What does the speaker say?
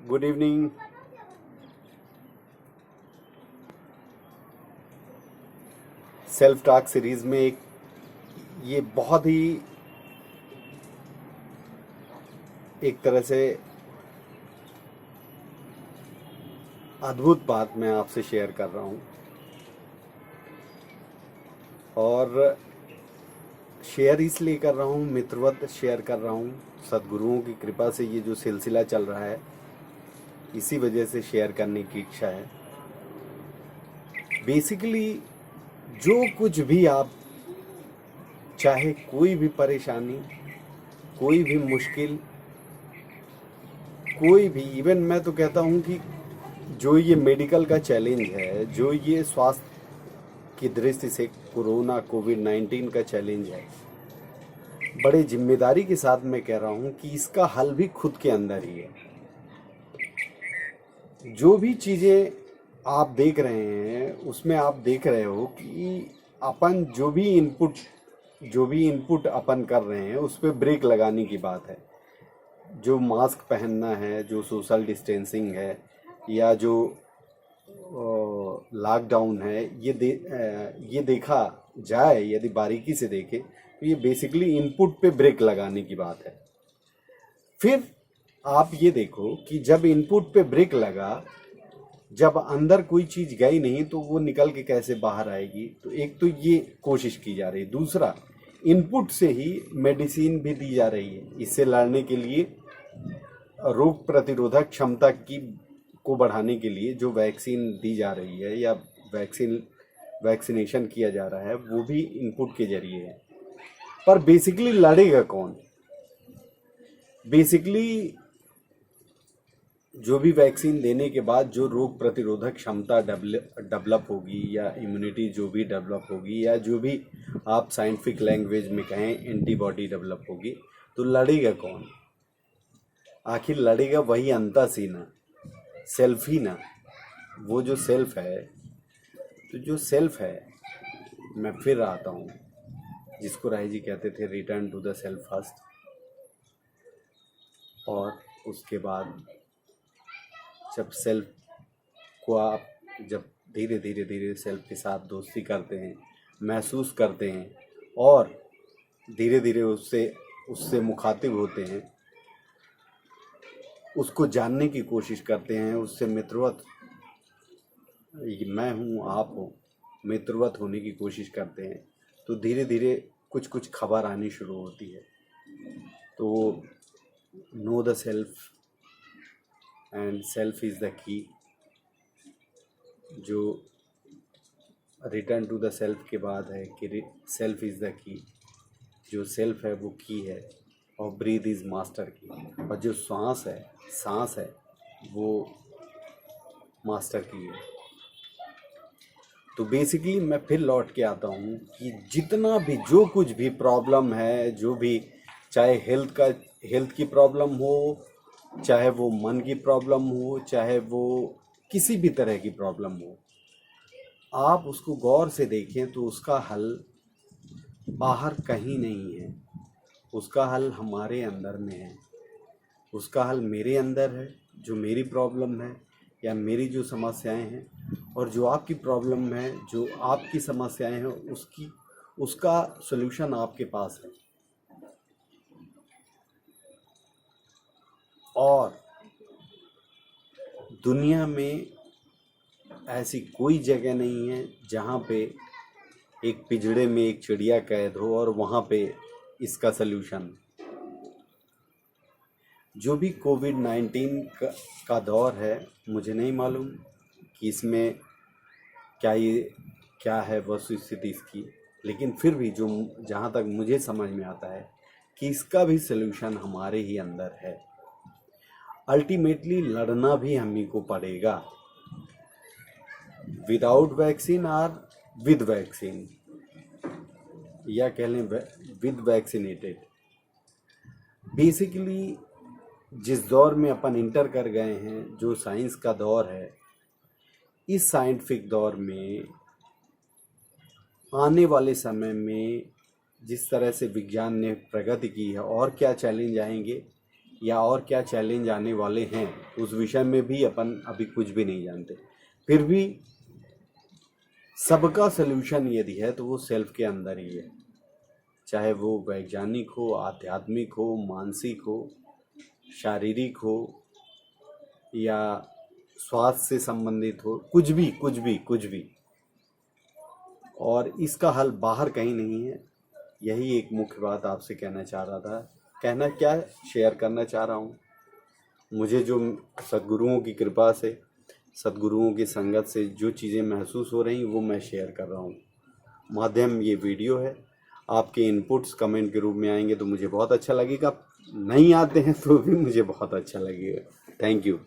Good evening. Self talk series में ये बहुत ही एक तरह से अद्भुत बात मैं आपसे शेयर कर रहा हूँ और शेयर इसलिए कर रहा हूँ, मित्रवत शेयर कर रहा हूँ। सद्गुरुओं की कृपा से ये जो सिलसिला चल रहा है, इसी वजह से शेयर करने की इच्छा है। बेसिकली जो कुछ भी आप, चाहे कोई भी परेशानी, कोई भी मुश्किल, कोई भी, इवन मैं तो कहता हूँ कि जो ये मेडिकल का चैलेंज है, जो ये स्वास्थ्य की दृष्टि से कोरोना कोविड-19 का चैलेंज है, बड़े जिम्मेदारी के साथ मैं कह रहा हूँ कि इसका हल भी खुद के अंदर ही है। जो भी चीज़ें आप देख रहे हैं उसमें आप देख रहे हो कि अपन जो भी इनपुट अपन कर रहे हैं उस पर ब्रेक लगाने की बात है। जो मास्क पहनना है, जो सोशल डिस्टेंसिंग है, या जो लॉकडाउन है, ये देखा जाए, यदि बारीकी से देखें तो ये बेसिकली इनपुट पे ब्रेक लगाने की बात है। फिर आप ये देखो कि जब इनपुट पे ब्रेक लगा, जब अंदर कोई चीज़ गई नहीं तो वो निकल के कैसे बाहर आएगी। तो एक तो ये कोशिश की जा रही, दूसरा इनपुट से ही मेडिसिन भी दी जा रही है इससे लड़ने के लिए, रोग प्रतिरोधक क्षमता को बढ़ाने के लिए जो वैक्सीन दी जा रही है या वैक्सीनेशन किया जा रहा है, वो भी इनपुट के जरिए है। पर बेसिकली लड़ेगा कौन? बेसिकली जो भी वैक्सीन देने के बाद जो रोग प्रतिरोधक क्षमता डेवलप होगी, या इम्यूनिटी जो भी डेवलप होगी, या जो भी आप साइंटिफिक लैंग्वेज में कहें एंटीबॉडी डेवलप होगी, तो लड़ेगा कौन? आखिर लड़ेगा वही अंतःसीना, सेल्फ ही ना। वो जो सेल्फ है, तो जो सेल्फ है, मैं फिर आता हूँ, जिसको राय जी कहते थे return to the self first. और उसके बाद जब सेल्फ को आप जब धीरे धीरे सेल्फ के साथ दोस्ती करते हैं, महसूस करते हैं, और धीरे धीरे उससे मुखातिब होते हैं, उसको जानने की कोशिश करते हैं, उससे मित्रवत, मैं हूँ आप हो, मित्रवत होने की कोशिश करते हैं, तो धीरे धीरे कुछ कुछ खबर आनी शुरू होती है। तो know the self and self is the key. जो रिटर्न टू द सेल्फ के बाद है कि सेल्फ इज़ द की। जो सेल्फ है वो की है, और ब्रीथ इज़ मास्टर की। और जो सांस है वो मास्टर की है। तो बेसिकली मैं फिर लौट के आता हूँ कि जितना भी, जो कुछ भी प्रॉब्लम है, जो भी, चाहे हेल्थ की प्रॉब्लम हो, चाहे वो मन की प्रॉब्लम हो, चाहे वो किसी भी तरह की प्रॉब्लम हो, आप उसको गौर से देखें तो उसका हल बाहर कहीं नहीं है। उसका हल हमारे अंदर में है। उसका हल मेरे अंदर है। जो मेरी प्रॉब्लम है या मेरी जो समस्याएं हैं, और जो आपकी प्रॉब्लम है, जो आपकी समस्याएं हैं, उसका सॉल्यूशन आपके पास है। और दुनिया में ऐसी कोई जगह नहीं है जहाँ पे एक पिंजड़े में एक चिड़िया कैद हो और वहाँ पे इसका सल्यूशन। जो भी कोविड-19 का दौर है, मुझे नहीं मालूम कि इसमें क्या है वस्तुस्थिति इसकी, लेकिन फिर भी जो जहाँ तक मुझे समझ में आता है कि इसका भी सल्यूशन हमारे ही अंदर है। अल्टीमेटली लड़ना भी हम ही को पड़ेगा, विदाउट वैक्सीन और विद वैक्सीन, या कह लें विद वैक्सीनेटेड। बेसिकली जिस दौर में अपन इंटर कर गए हैं, जो साइंस का दौर है, इस साइंटिफिक दौर में आने वाले समय में जिस तरह से विज्ञान ने प्रगति की है, और क्या चैलेंज आएंगे या और क्या चैलेंज आने वाले हैं, उस विषय में भी अपन अभी कुछ भी नहीं जानते। फिर भी सबका सल्यूशन यदि है तो वो सेल्फ के अंदर ही है, चाहे वो वैज्ञानिक हो, आध्यात्मिक हो, मानसिक हो, शारीरिक हो या स्वास्थ्य से संबंधित हो, कुछ भी कुछ भी कुछ भी। और इसका हल बाहर कहीं नहीं है। यही एक मुख्य बात आपसे कहना चाह रहा था। कहना क्या शेयर करना चाह रहा हूँ, मुझे जो सद्गुरुओं की कृपा से, सद्गुरुओं की संगत से जो चीज़ें महसूस हो रही वो मैं शेयर कर रहा हूँ। माध्यम ये वीडियो है। आपके इनपुट्स कमेंट के रूप में आएंगे तो मुझे बहुत अच्छा लगेगा, नहीं आते हैं तो भी मुझे बहुत अच्छा लगेगा। Thank you.